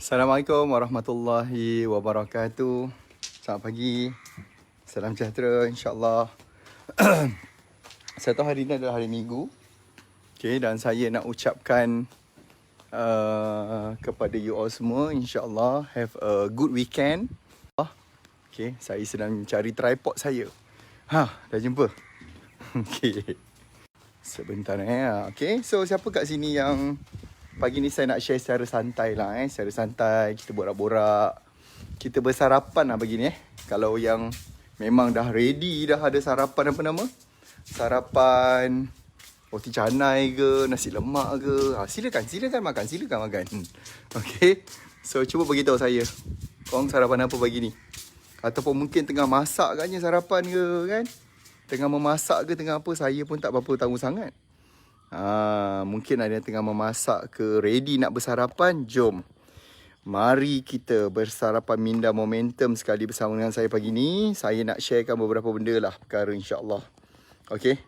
Assalamualaikum warahmatullahi wabarakatuh. Selamat pagi. Salam sejahtera insya-Allah. Saya tahu hari ini adalah hari Minggu. Okay, dan saya nak ucapkan kepada you all semua, insya-Allah have a good weekend. Okay, saya sedang mencari tripod saya. Dah jumpa. Okay. Sebentar Okay, so siapa kat sini yang pagi ni saya nak share secara santai lah secara santai, kita borak-borak, kita bersarapan lah pagi ni Kalau yang memang dah ready, dah ada sarapan apa nama? Sarapan roti canai ke, nasi lemak ke, silakan makan. Okay, so cuba beritahu saya, korang sarapan apa pagi ni? Ataupun mungkin tengah masak katnya sarapan ke kan? Tengah memasak ke tengah apa, saya pun tak berapa tahu sangat. Mungkin ada yang tengah memasak ke ready nak bersarapan. Jom, mari kita bersarapan minda momentum sekali bersama dengan saya pagi ni. Saya nak sharekan beberapa benda lah, perkara insya-Allah. Okay,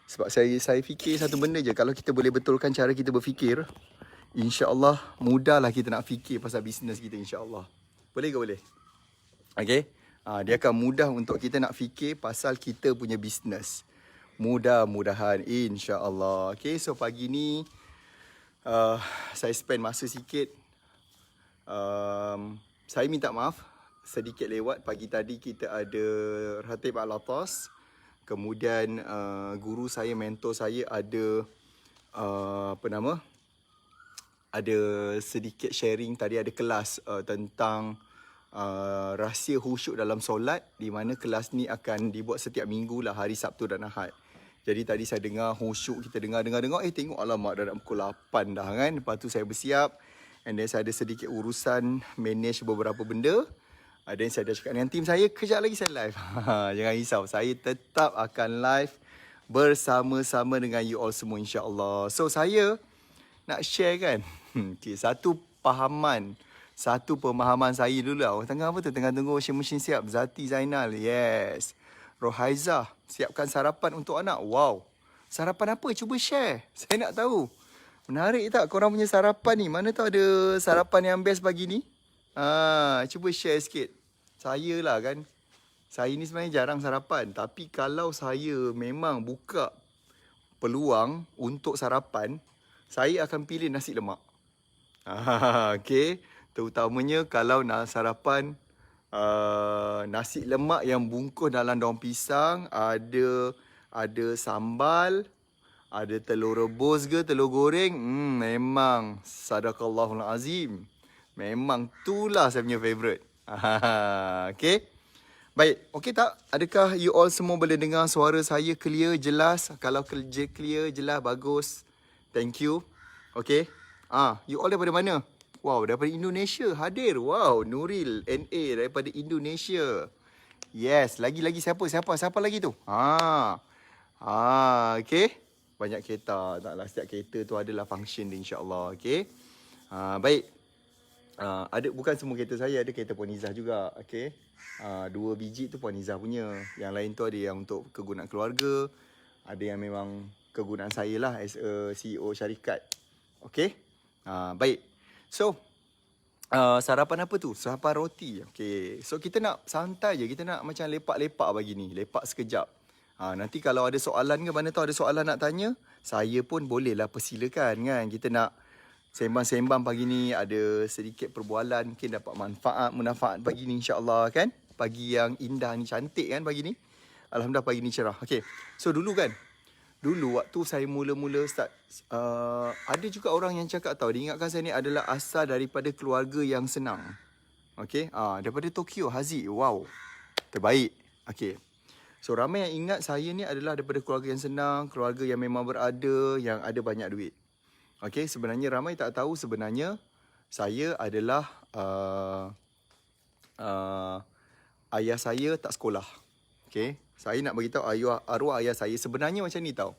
sebab saya fikir satu benda je, kalau kita boleh betulkan cara kita berfikir, insya-Allah mudahlah kita nak fikir pasal bisnes kita insya-Allah. Boleh ke boleh? Okay, dia akan mudah untuk kita nak fikir pasal kita punya bisnes. Mudah-mudahan insya-Allah. Okay, so pagi ni saya spend masa sikit. Saya minta maaf sedikit lewat. Pagi tadi kita ada Ratib Al-Atas. Kemudian guru saya, mentor saya ada ada sedikit sharing tadi, ada kelas tentang rahsia khusyuk dalam solat, di mana kelas ni akan dibuat setiap minggu lah, hari Sabtu dan Ahad. Jadi tadi saya dengar khusyuk, kita dengar, tengok alamak dah nak pukul 8 dah kan. Lepas tu saya bersiap, and then saya ada sedikit urusan manage beberapa benda. Dan saya dah cakap dengan tim saya, kejap lagi saya live. Jangan risau, saya tetap akan live bersama-sama dengan you all semua insya-Allah. So saya nak share kan, satu pemahaman saya dulu lah. Tengah apa tu? Tengah tunggu washing machine siap. Zati Zainal, yes. Rohaizah, siapkan sarapan untuk anak. Wow, sarapan apa? Cuba share, saya nak tahu. Menarik tak korang punya sarapan ni? Mana tahu ada sarapan yang best pagi ni? Cuba share sikit. Saya lah kan, saya ni sebenarnya jarang sarapan. Tapi kalau saya memang buka peluang untuk sarapan, saya akan pilih nasi lemak. Okay, terutamanya kalau nak sarapan nasi lemak yang bungkus dalam daun pisang, ada sambal, ada telur rebus ke telur goreng. Memang sadaqallahul azim. Memang itulah saya punya favourite. Okay, baik, okay tak? Adakah you all semua boleh dengar suara saya clear, jelas? Kalau clear, jelas, bagus. Thank you. Okay, you all daripada mana? Wow, daripada Indonesia hadir. Wow, Nuril NA daripada Indonesia. Yes, lagi siapa lagi tu? Okay. Banyak kereta. Taklah, setiap kereta tu adalah function dia insya-Allah. Okay. Baik. Ada, bukan semua kereta saya, ada kereta Puan Izzah juga. Okay. 2 biji tu Puan Izzah punya. Yang lain tu ada yang untuk kegunaan keluarga. Ada yang memang kegunaan saya lah as a CEO syarikat. Okay. Baik. So, sarapan apa tu? Sarapan roti. Okay. So, kita nak santai je. Kita nak macam lepak-lepak pagi ni. Lepak sekejap. Nanti kalau ada soalan ke, mana tahu ada soalan nak tanya, saya pun bolehlah persilakan kan. Kita nak sembang-sembang pagi ni. Ada sedikit perbualan. Mungkin dapat manfaat pagi ni insya-Allah kan. Pagi yang indah ni, cantik kan pagi ni. Alhamdulillah pagi ni cerah. Okay. So, Dulu waktu saya mula-mula start, ada juga orang yang cakap tahu, dia ingatkan saya ni adalah asal daripada keluarga yang senang. Okay, daripada Tokyo, Haziq. Wow, terbaik. Okay, so ramai yang ingat saya ni adalah daripada keluarga yang senang, keluarga yang memang berada, yang ada banyak duit. Okay, sebenarnya ramai tak tahu sebenarnya saya adalah ayah saya tak sekolah. Okay, saya nak beritahu arwah ayah saya sebenarnya macam ni tau.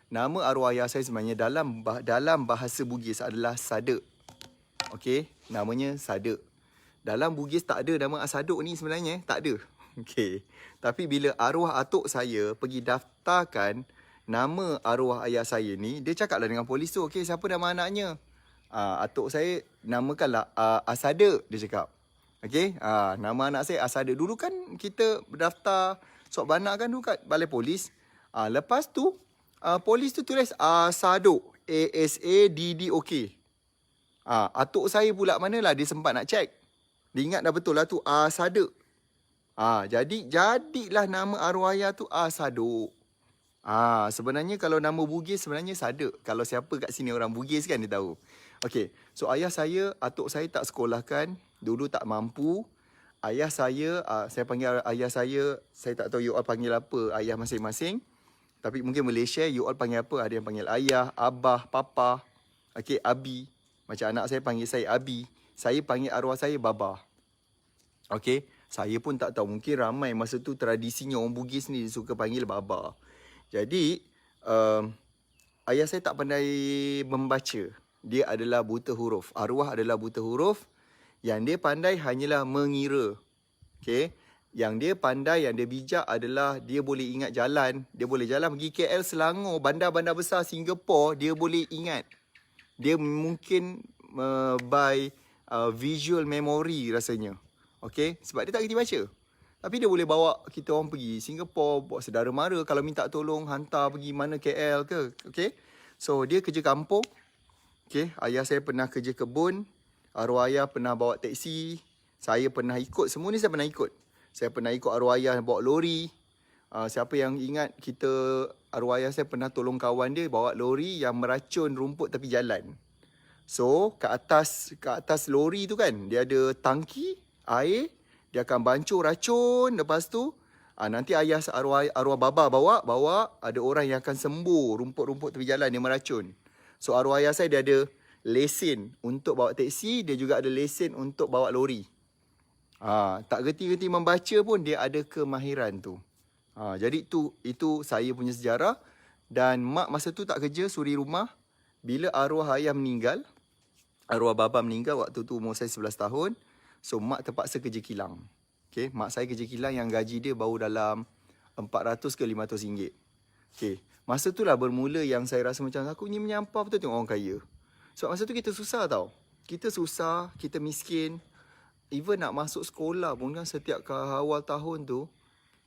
Nama arwah ayah saya sebenarnya dalam bahasa Bugis adalah Sadek. Okay, namanya Sadek. Dalam Bugis tak ada nama Asaduk ni sebenarnya, tak ada. Okay, tapi bila arwah atuk saya pergi daftarkan nama arwah ayah saya ni, dia cakaplah dengan polis tu, okay, siapa nama anaknya? Atuk saya namakanlah Asada, dia cakap. Okey, nama anak saya Asada. Dulu kan kita berdaftar suap beranak kan dulu kat balai polis. Lepas tu polis tu tulis Asado, ASADDOK. Atuk saya pula manalah dia sempat nak check. Dia ingat dah betul lah tu Asada. Jadilah nama arwah ayah tu Asado. Sebenarnya kalau nama Bugis sebenarnya Sada. Kalau siapa kat sini orang Bugis kan dia tahu. Okey, so ayah saya, atuk saya tak sekolahkan, dulu tak mampu. Ayah saya, saya panggil ayah saya tak tahu you all panggil apa ayah masing-masing. Tapi mungkin boleh share you all panggil apa. Ada yang panggil ayah, abah, papa. Okey, abi. Macam anak saya panggil saya abi. Saya panggil arwah saya baba. Okey, saya pun tak tahu. Mungkin ramai masa tu tradisinya orang Bugis ni suka panggil baba. Jadi, ayah saya tak pandai membaca. Dia adalah buta huruf. Arwah adalah buta huruf. Yang dia pandai hanyalah mengira. Okay. Yang dia pandai, yang dia bijak adalah dia boleh ingat jalan. Dia boleh jalan pergi KL, Selangor, bandar-bandar besar Singapura, dia boleh ingat. Dia mungkin by visual memory rasanya. Okay. Sebab dia tak kerti baca. Tapi dia boleh bawa kita orang pergi Singapura, bawa saudara mara kalau minta tolong, hantar pergi mana KL ke. Okay. So, dia kerja kampung. Okay. Ayah saya pernah kerja kebun. Arwah ayah pernah bawa teksi. Saya pernah ikut. Semua ni saya pernah ikut. Saya pernah ikut arwah ayah bawa lori. Siapa yang ingat arwah ayah saya pernah tolong kawan dia bawa lori yang meracun rumput tepi jalan. So, kat atas lori tu kan, dia ada tangki air. Dia akan bancur racun. Lepas tu, nanti ayah arwah baba bawa, ada orang yang akan sembuh rumput-rumput tepi jalan yang meracun. So, arwah ayah saya dia ada lesen untuk bawa teksi. Dia juga ada lesen untuk bawa lori. Tak gerti-gerti membaca pun dia ada kemahiran tu. Jadi itu saya punya sejarah. Dan mak masa tu tak kerja, suri rumah. Bila arwah ayah meninggal, arwah baba meninggal waktu tu umur saya 11 tahun. So, mak terpaksa kerja kilang. Okay, mak saya kerja kilang yang gaji dia baru dalam 400 ke 500 ringgit. Okay, masa tu lah bermula yang saya rasa macam aku ni menyampah betul tengok orang kaya. Sebab masa tu kita susah tau. Kita susah, kita miskin. Even nak masuk sekolah pun kan setiap awal tahun tu,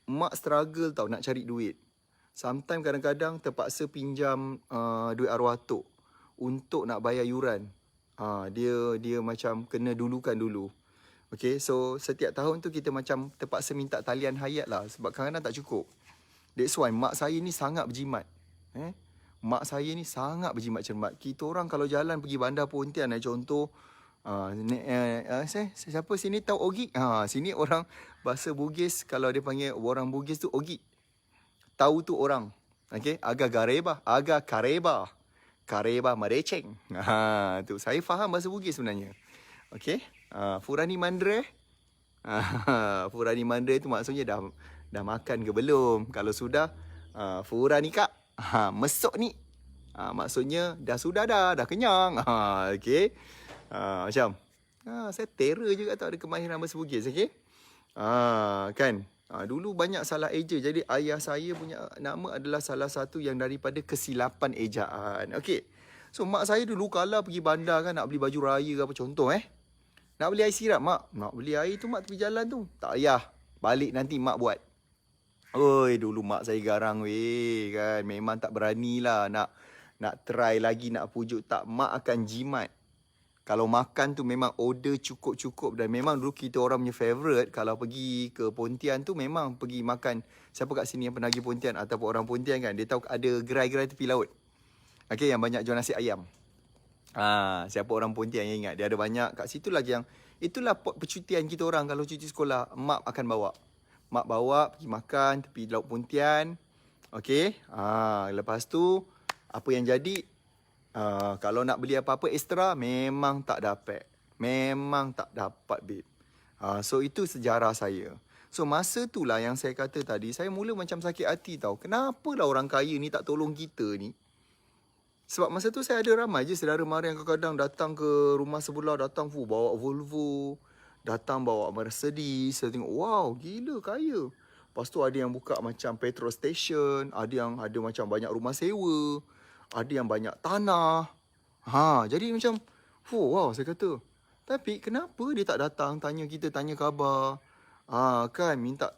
mak struggle tau nak cari duit. Sometimes kadang-kadang terpaksa pinjam duit arwah atuk untuk nak bayar yuran. Dia macam kena dulukan dulu. Okay, so setiap tahun tu kita macam terpaksa minta talian hayat lah. Sebab kadang-kadang tak cukup. That's why mak saya ni sangat berjimat. Mak saya ni sangat berjimat cermat. Kita orang kalau jalan pergi bandar Pontian, contoh, siapa sini tahu Ogik? Sini orang bahasa Bugis, kalau dia panggil orang Bugis tu Ogik. Tahu tu orang. Okay, agak kareba. Kareba mereceng. Tu saya faham bahasa Bugis sebenarnya. Okay. Furani mandre. Furani mandre tu maksudnya dah makan ke belum? Kalau sudah, furani kak. Mesok ni. Maksudnya dah kenyang. Okay. Macam. Saya terror juga tak ada kemahiran bahasa Bugis. Okay. Kan. Dulu banyak salah eja. Jadi ayah saya punya nama adalah salah satu yang daripada kesilapan ejaan. Okay. So mak saya dulu kalau pergi bandar kan nak beli baju raya ke apa contoh nak beli air sirap, mak. Nak beli air tu, mak tepi jalan tu. Tak payah. Balik nanti mak buat. Oi, dulu mak saya garang weh kan. Memang tak beranilah nak try lagi, nak pujuk. Tak, mak akan jimat. Kalau makan tu memang order cukup-cukup. Dan memang dulu kita orang punya favourite. Kalau pergi ke Pontian tu memang pergi makan. Siapa kat sini yang pernah pergi Pontian ataupun orang Pontian kan, dia tahu ada gerai-gerai tepi laut. Okay, yang banyak jual nasi ayam. Siapa orang Pontian yang ingat, dia ada banyak kat situ lagi yang itulah percutian kita orang kalau cuti sekolah. Mak akan bawa. Mak bawa pergi makan tepi laut Pontian. Okey. Lepas tu apa yang jadi, kalau nak beli apa-apa ekstra memang tak dapat. Memang tak dapat, babe. So itu sejarah saya. So masa tu lah yang saya kata tadi, saya mula macam sakit hati tau. Kenapalah orang kaya ni tak tolong kita ni? Sebab masa tu saya ada ramai je saudara mara yang kadang-kadang datang ke rumah sebelah, datang bawa Volvo, datang bawa Mercedes. Saya tengok, wow, gila kaya. Lepas tu ada yang buka macam petrol station, ada yang ada macam banyak rumah sewa, ada yang banyak tanah. Jadi macam, Oh, wow, saya kata. Tapi kenapa dia tak datang tanya kita, tanya khabar. Kan minta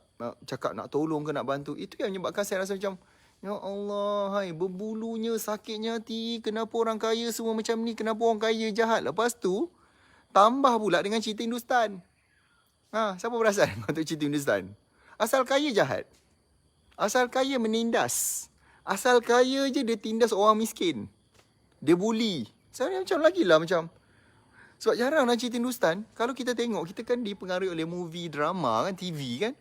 cakap nak tolong ke nak bantu. Itu yang menyebabkan saya rasa macam, ya Allah, hai, berbulunya sakitnya hati. Kenapa orang kaya semua macam ni? Kenapa orang kaya jahat? Lepas tu, tambah pula dengan cerita Hindustan. Siapa perasan untuk cerita Hindustan? Asal kaya jahat. Asal kaya menindas. Asal kaya je dia tindas orang miskin. Dia bully. Saya macam lagilah macam. Sebab jarang nak cerita Hindustan. Kalau kita tengok, kita kan dipengaruhi oleh movie, drama kan, TV kan.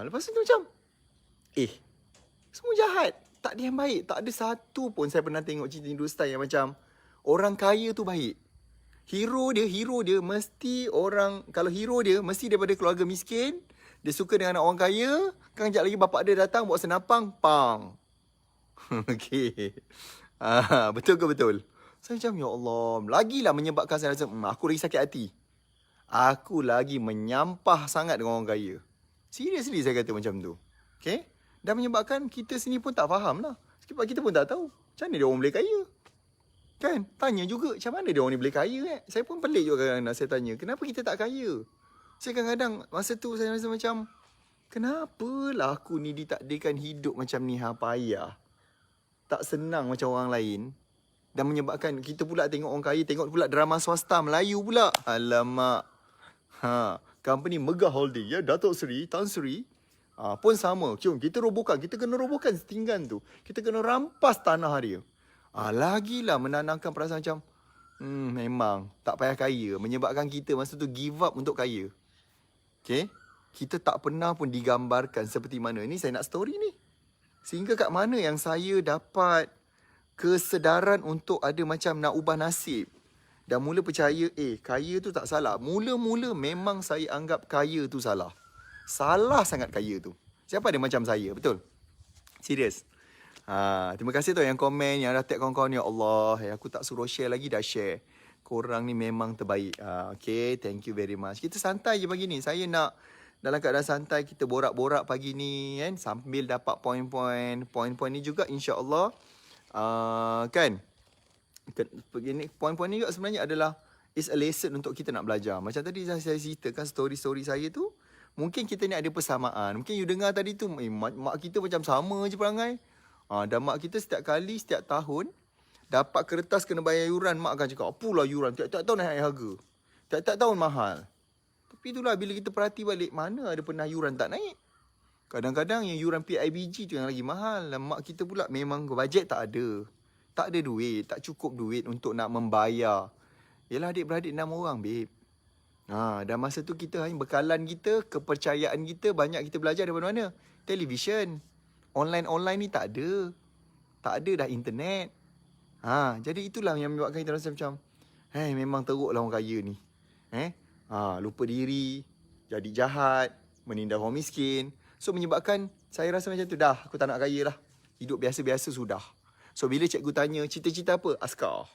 Lepas tu macam, semua jahat. Tak ada yang baik. Tak ada satu pun saya pernah tengok cerita Hindustan yang macam orang kaya tu baik. Hero dia mesti orang, kalau hero dia mesti daripada keluarga miskin. Dia suka dengan anak orang kaya. Kan sekejap lagi bapak dia datang bawa senapang, pang. Okey. Betul ke betul? Saya macam, ya Allah, lagilah menyebabkan saya rasa, aku lagi sakit hati. Aku lagi menyampah sangat dengan orang kaya. Seriously saya kata macam tu. Okay? Dan menyebabkan kita sini pun tak faham lah. Sebab kita pun tak tahu. Macam mana dia orang boleh kaya? Kan? Tanya juga, macam mana dia orang ni boleh kaya? Saya pun pelik juga kadang-kadang saya tanya, kenapa kita tak kaya? Saya kadang-kadang, masa tu saya rasa macam, kenapalah aku ni ditakdirkan hidup macam ni, payah. Tak senang macam orang lain. Dan menyebabkan kita pula tengok orang kaya, tengok pula drama swasta Melayu pula. Alamak. Company Megah Holding, ya, Datuk Seri, Tan Sri. Pun sama. Kita robohkan. Kita kena robohkan setinggan tu. Kita kena rampas tanah dia. Lagilah menanamkan perasaan macam, memang tak payah kaya. Menyebabkan kita masa tu give up untuk kaya. Okay? Kita tak pernah pun digambarkan seperti mana. Ini saya nak story ni. Sehingga kat mana yang saya dapat kesedaran untuk ada macam nak ubah nasib. Dan mula percaya, kaya tu tak salah. Mula-mula memang saya anggap kaya tu salah. Salah sangat kaya tu. Siapa ada macam saya, betul? Serius. Terima kasih tu yang komen, yang dah tag kawan-kawan. Ya Allah, aku tak suruh share lagi, dah share. Korang ni memang terbaik. Okay, thank you very much. Kita santai je pagi ni. Saya nak dalam keadaan santai, kita borak-borak pagi ni kan, sambil dapat poin-poin. Poin-poin ni juga insya-Allah kan, begini, poin-poin ni juga sebenarnya adalah is a lesson untuk kita nak belajar. Macam tadi saya ceritakan story-story saya tu, mungkin kita ni ada persamaan. Mungkin you dengar tadi tu, mak kita macam sama je perangai. Dan mak kita setiap kali, setiap tahun dapat kertas kena bayar yuran, mak akan cakap, apalah yuran, tiap-tiap tahun naik harga, tiap-tiap tahun mahal. Tapi itulah, bila kita perhati balik, mana ada pernah yuran tak naik. Kadang-kadang yang yuran PIBG tu yang lagi mahal. Dan mak kita pula memang bajet tak ada. Tak ada duit, tak cukup duit untuk nak membayar. Yelah, adik-beradik 6 orang, babe. Dan masa tu kita hanya bekalan kita, kepercayaan kita, banyak kita belajar daripada mana? Television. Online-online ni tak ada. Tak ada dah internet. Jadi itulah yang menyebabkan kita rasa macam, memang teruklah orang kaya ni. Lupa diri, jadi jahat, menindas orang miskin. So menyebabkan saya rasa macam tu, dah aku tak nak kaya lah. Hidup biasa-biasa sudah. So bila cikgu tanya, cita-cita apa? Askar.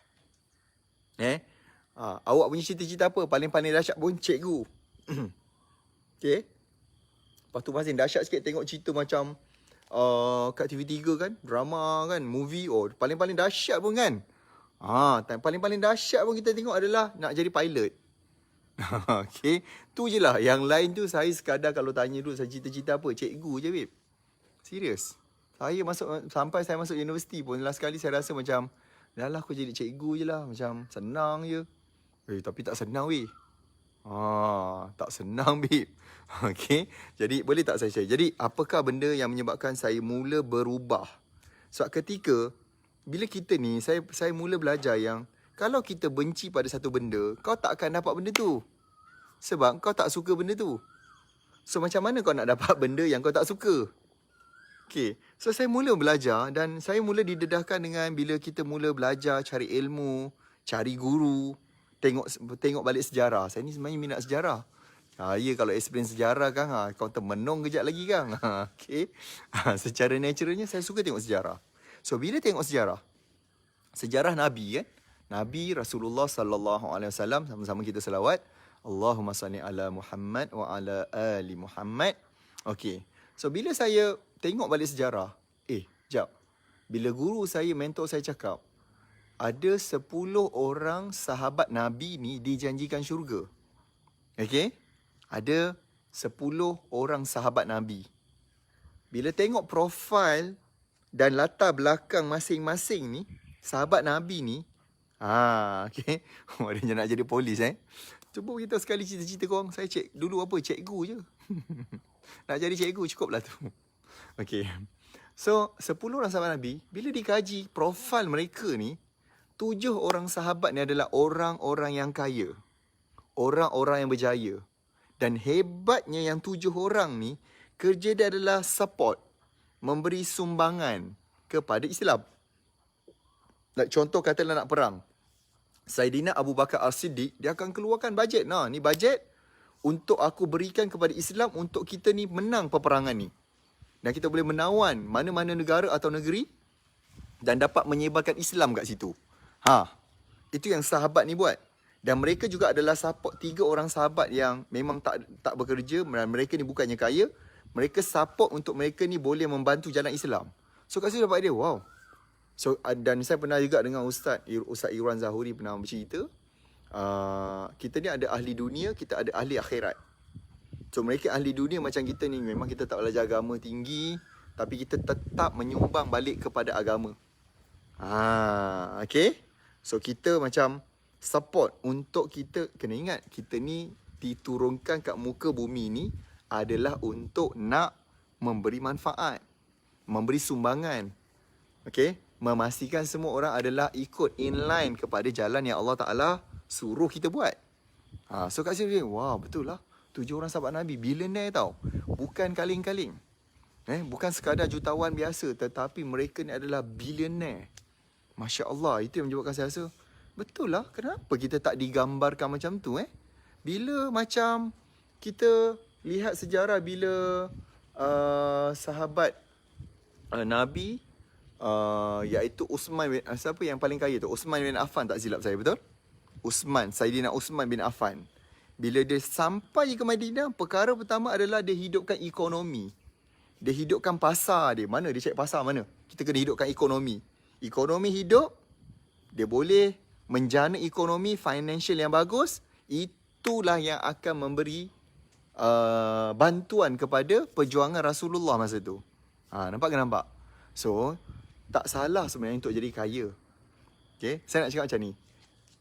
Awak punya cita-cita apa? Paling-paling dahsyat pun cikgu. Okay. Lepas tu masih dahsyat sikit tengok cerita macam kat TV3 kan, drama kan, movie. Paling-paling dahsyat pun kan. Paling-paling dahsyat pun kita tengok adalah nak jadi pilot. Okay, tu je lah. Yang lain tu saya sekadar kalau tanya dulu saya cita-cita apa, cikgu je, babe. Serius. Sampai saya masuk universiti pun, last kali saya rasa macam, dah lah aku jadi cikgu je lah. Macam senang je. Tapi tak senang, weh. Tak senang, babe. Okay, jadi boleh tak saya share? Jadi apakah benda yang menyebabkan saya mula berubah? Sebab ketika bila kita ni, saya mula belajar yang kalau kita benci pada satu benda, kau tak akan dapat benda tu. Sebab kau tak suka benda tu. So macam mana kau nak dapat benda yang kau tak suka? Okay, so saya mula belajar dan saya mula didedahkan dengan bila kita mula belajar, cari ilmu, cari guru, tengok balik sejarah. Saya ni sebenarnya minat sejarah. Ya, kalau explain sejarah kan, kau termenung kejap lagi kan. Okay. Secara naturalnya saya suka tengok sejarah. So bila tengok sejarah Nabi kan, Nabi Rasulullah sallallahu alaihi wasallam, sama-sama kita selawat. Allahumma salli ala Muhammad wa ala ali Muhammad. Okay. So bila saya tengok balik sejarah, jap. Bila guru saya, mentor saya cakap, ada 10 orang sahabat Nabi ni dijanjikan syurga. Okay? Ada 10 orang sahabat Nabi. Bila tengok profil dan latar belakang masing-masing ni, sahabat Nabi ni, okay. Dia nak jadi polis Cuba kita sekali cerita-cerita korang. Saya cek dulu apa? Cikgu je. Nak jadi cikgu cukup lah tu. Okay. So, 10 orang sahabat Nabi, bila dikaji profil mereka ni, 7 orang sahabat ni adalah orang-orang yang kaya. Orang-orang yang berjaya. Dan hebatnya yang 7 orang ni, kerja dia adalah support, memberi sumbangan kepada Islam. Contoh katalah nak perang. Saidina Abu Bakar As-Siddiq, dia akan keluarkan bajet. Nah, ni bajet untuk aku berikan kepada Islam untuk kita ni menang peperangan ni. Dan kita boleh menawan mana-mana negara atau negeri dan dapat menyebarkan Islam kat situ. Itu yang sahabat ni buat. Dan mereka juga adalah support 3 orang sahabat yang memang tak bekerja. Mereka ni bukannya kaya. Mereka support untuk mereka ni boleh membantu jalan Islam. So kat situ dapat idea, wow. So, dan saya pernah juga dengan Ustaz Irwan Zahuri pernah bercerita. Kita ni ada ahli dunia, kita ada ahli akhirat. So mereka ahli dunia macam kita ni, memang kita tak belajar agama tinggi, tapi kita tetap menyumbang balik kepada agama. Okay. So kita macam support untuk kita, kena ingat, kita ni diturunkan kat muka bumi ni adalah untuk nak memberi manfaat, memberi sumbangan. Okay. Memastikan semua orang adalah ikut inline kepada jalan yang Allah Ta'ala suruh kita buat. So kat sini, wah betul lah. 7 orang sahabat Nabi, billionaire tau. Bukan kaling-kaling. Bukan sekadar jutawan biasa, tetapi mereka ni adalah billionaire. Masya Allah, itu yang menyebabkan saya rasa, betul lah, kenapa kita tak digambarkan macam tu Bila macam kita lihat sejarah bila sahabat Nabi, iaitu Uthman bin, siapa yang paling kaya tu? Uthman bin Affan, tak silap saya, betul? Saidina Uthman bin Affan. Bila dia sampai ke Madinah, perkara pertama adalah dia hidupkan ekonomi. Dia hidupkan pasar dia. Mana dia cek pasar mana? Kita kena hidupkan ekonomi. Ekonomi hidup, dia boleh menjana ekonomi, financial yang bagus. Itulah yang akan memberi bantuan kepada perjuangan Rasulullah masa tu. Nampak ke nampak? So, tak salah sebenarnya untuk jadi kaya. Okay? Saya nak cakap macam ni.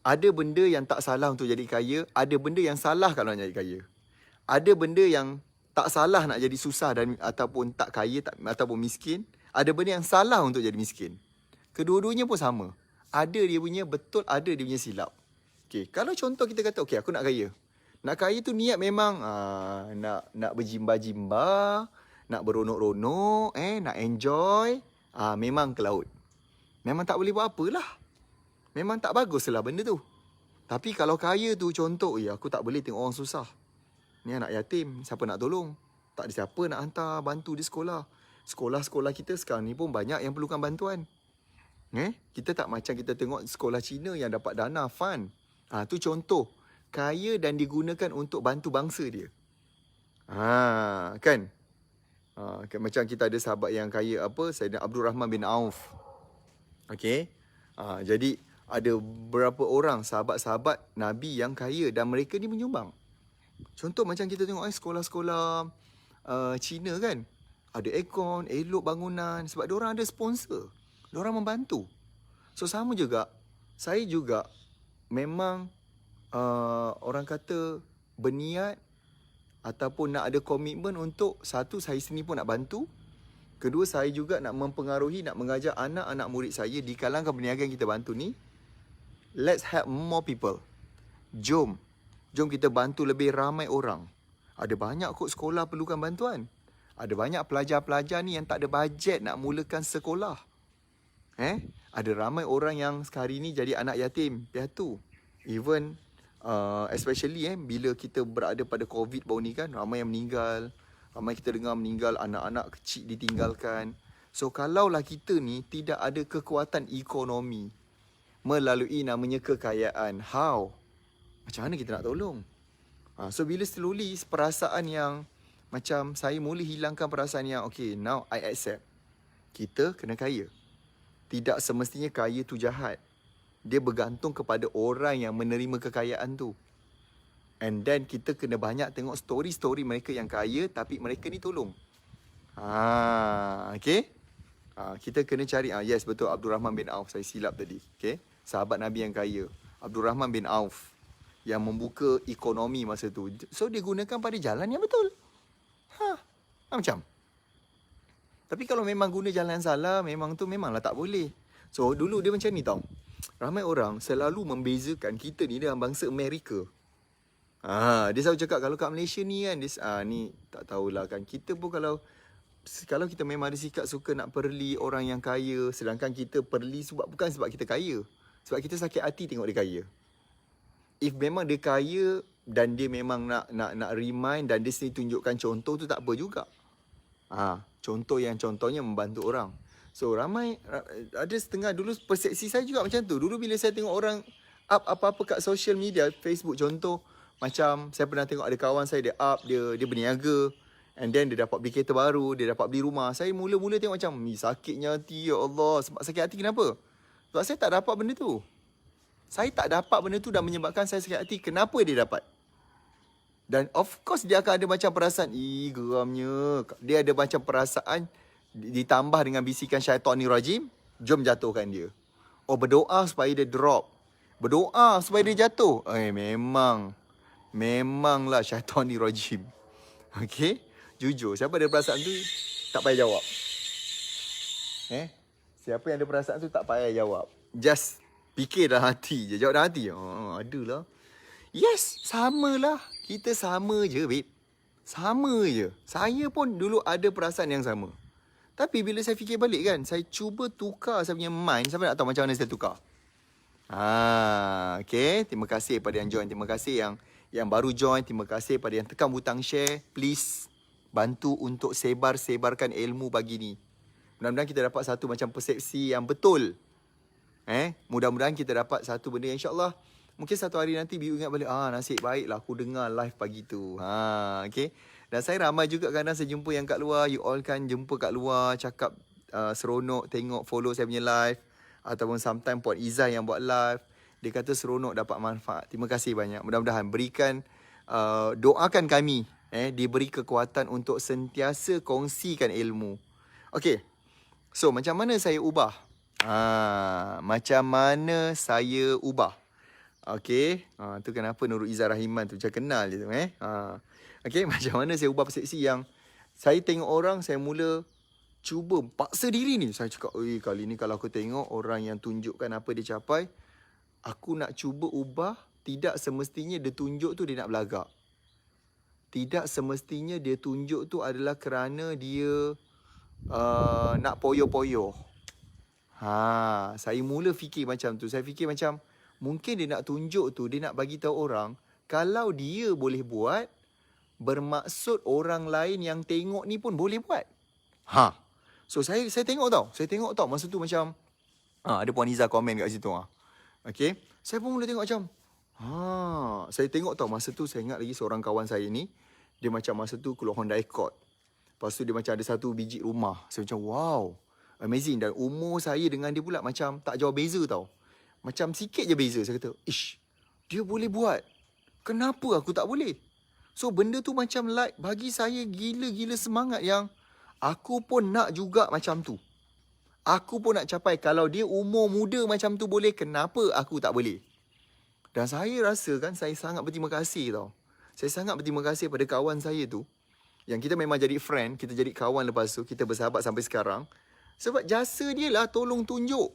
Ada benda yang tak salah untuk jadi kaya. Ada benda yang salah kalau nak jadi kaya. Ada benda yang tak salah nak jadi susah dan ataupun tak kaya ataupun miskin. Ada benda yang salah untuk jadi miskin. Kedua-duanya pun sama. Ada dia punya betul, ada dia punya silap. Okay, kalau contoh kita kata, okay, aku nak kaya. Nak kaya tu niat memang nak berjimba-jimba, nak beronok-ronok, nak enjoy. Memang ke laut. Memang tak boleh buat apalah. Memang tak bagus lah benda tu. Tapi kalau kaya tu contoh, aku tak boleh tengok orang susah. Ni anak yatim, siapa nak tolong? Tak ada siapa nak hantar bantu di sekolah. Sekolah-sekolah kita sekarang ni pun banyak yang perlukan bantuan. Kita tak macam kita tengok sekolah Cina yang dapat dana, fund. Tu contoh. Kaya dan digunakan untuk bantu bangsa dia. Kan? Macam kita ada sahabat yang kaya Sayyidina Abdul Rahman bin Auf. Okay? Jadi ada beberapa orang sahabat-sahabat Nabi yang kaya dan mereka ni menyumbang. Contoh macam kita tengok sekolah-sekolah Cina kan. Ada aircon, elok bangunan sebab diorang ada sponsor. Diorang membantu. So sama juga, saya juga memang orang kata berniat ataupun nak ada komitmen untuk, satu, saya sendiri pun nak bantu. Kedua, saya juga nak mempengaruhi, nak mengajar anak-anak murid saya di kalangan perniagaan kita bantu ni. Let's help more people. Jom kita bantu lebih ramai orang. Ada banyak kot sekolah perlukan bantuan. Ada banyak pelajar-pelajar ni yang tak ada bajet nak mulakan sekolah. Ada ramai orang yang hari ni jadi anak yatim, piatu. Even especially bila kita berada pada COVID baru ni kan, ramai yang meninggal. Ramai kita dengar meninggal, anak-anak kecil ditinggalkan. So kalaulah kita ni tidak ada kekuatan ekonomi melalui namanya kekayaan, how? Macam mana kita nak tolong? So bila slowly perasaan yang macam saya mula hilangkan perasaan yang okay, now I accept. Kita kena kaya. Tidak semestinya kaya tu jahat. dia bergantung kepada orang yang menerima kekayaan tu. And then kita kena banyak tengok story-story mereka yang kaya tapi mereka ni tolong. Okay. Kita kena cari, yes betul, Abdul Rahman bin Auf, saya silap tadi. Okay. Sahabat Nabi yang kaya, Abdul Rahman bin Auf, yang membuka ekonomi masa tu. So dia gunakan pada jalan yang betul. Macam. Tapi kalau memang guna jalan yang salah, memanglah tak boleh. So dulu dia macam ni tau. Ramai orang selalu membezakan kita ni dengan bangsa Amerika. Dia selalu cakap kalau kat Malaysia ni kan, ni tak tahulah kan. Kita pun kalau kita memang ada sikap suka nak perli orang yang kaya, sedangkan kita perli bukan sebab kita kaya. Sebab kita sakit hati tengok dia kaya. If memang dia kaya dan dia memang nak remind dan dia sendiri tunjukkan contoh tu, tak apa juga. Contohnya membantu orang. So ramai, ada setengah dulu persepsi saya juga macam tu. Dulu bila saya tengok orang up apa-apa kat social media, Facebook contoh, macam saya pernah tengok ada kawan saya dia up, dia berniaga, and then dia dapat beli kereta baru, dia dapat beli rumah. Saya mula-mula tengok macam, sakitnya hati, ya Allah. Sebab sakit hati kenapa? Sebab saya tak dapat benda tu. Saya tak dapat benda tu dan menyebabkan saya sakit hati. Kenapa dia dapat? Dan of course dia akan ada macam perasaan, geramnya. Dia ada macam perasaan ditambah dengan bisikan syaitanir rajim, jom jatuhkan dia. Berdoa supaya dia drop. Berdoa supaya dia jatuh. Memanglah syaitanir rajim. Okay? Jujur, siapa ada perasaan tu tak payah jawab. Siapa yang ada perasaan tu tak payah jawab. Just fikir dalam hati je. Jawab dalam hati. Adalah. Yes, samalah. Kita sama je, babe. Sama je. Saya pun dulu ada perasaan yang sama. Tapi bila saya fikir balik kan, saya cuba tukar saya punya mind. Siapa nak tahu macam mana saya tukar? Okay. Terima kasih pada yang join. Terima kasih yang baru join. Terima kasih pada yang tekan butang share. Please, bantu untuk sebarkan ilmu pagi ni. Mudah-mudahan kita dapat satu macam persepsi yang betul. Mudah-mudahan kita dapat satu benda yang insyaAllah mungkin satu hari nanti biu ingat balik, nasib baiklah aku dengar live pagi tu. Okay. Dan saya ramai juga kadang saya jumpa yang kat luar. You all kan jumpa kat luar, cakap seronok tengok, follow saya punya live. Ataupun sometimes Puan Izzah yang buat live. Dia kata seronok dapat manfaat. Terima kasih banyak. Mudah-mudahan berikan, doakan kami. Diberi kekuatan untuk sentiasa kongsikan ilmu. Okay. So macam mana saya ubah? Macam mana saya ubah? Okay. Tu kenapa Nurul Izzah Rahiman tu macam kenal je tu. Okay. Macam mana saya ubah persepsi yang saya tengok orang, saya mula cuba paksa diri ni. Saya cakap, kali ni kalau aku tengok orang yang tunjukkan apa dia capai, aku nak cuba ubah. Tidak semestinya dia tunjuk tu dia nak belagak. Tidak semestinya dia tunjuk tu adalah kerana dia nak poyo-poyo. Saya mula fikir macam tu. Saya fikir macam, mungkin dia nak tunjuk tu, dia nak bagi tahu orang, kalau dia boleh buat, bermaksud orang lain yang tengok ni pun boleh buat. So saya tengok tau. Masa tu macam, ada Puan Izzah komen kat situ. Okay. Saya pun mula tengok macam, saya tengok tau, masa tu saya ingat lagi seorang kawan saya ni, dia macam masa tu keluar Honda Accord. Lepas tu dia macam ada satu biji rumah. Saya macam, wow, amazing. Dan umur saya dengan dia pula macam tak jauh beza tau. Macam sikit je beza. Saya kata, dia boleh buat. Kenapa aku tak boleh? So benda tu macam like bagi saya gila-gila semangat yang aku pun nak juga macam tu. Aku pun nak capai. Kalau dia umur muda macam tu boleh, kenapa aku tak boleh? Dan saya rasa kan, saya sangat berterima kasih tau. Saya sangat berterima kasih pada kawan saya tu. Yang kita memang jadi friend, kita jadi kawan lepas tu, kita bersahabat sampai sekarang. Sebab jasa dia lah tolong tunjuk.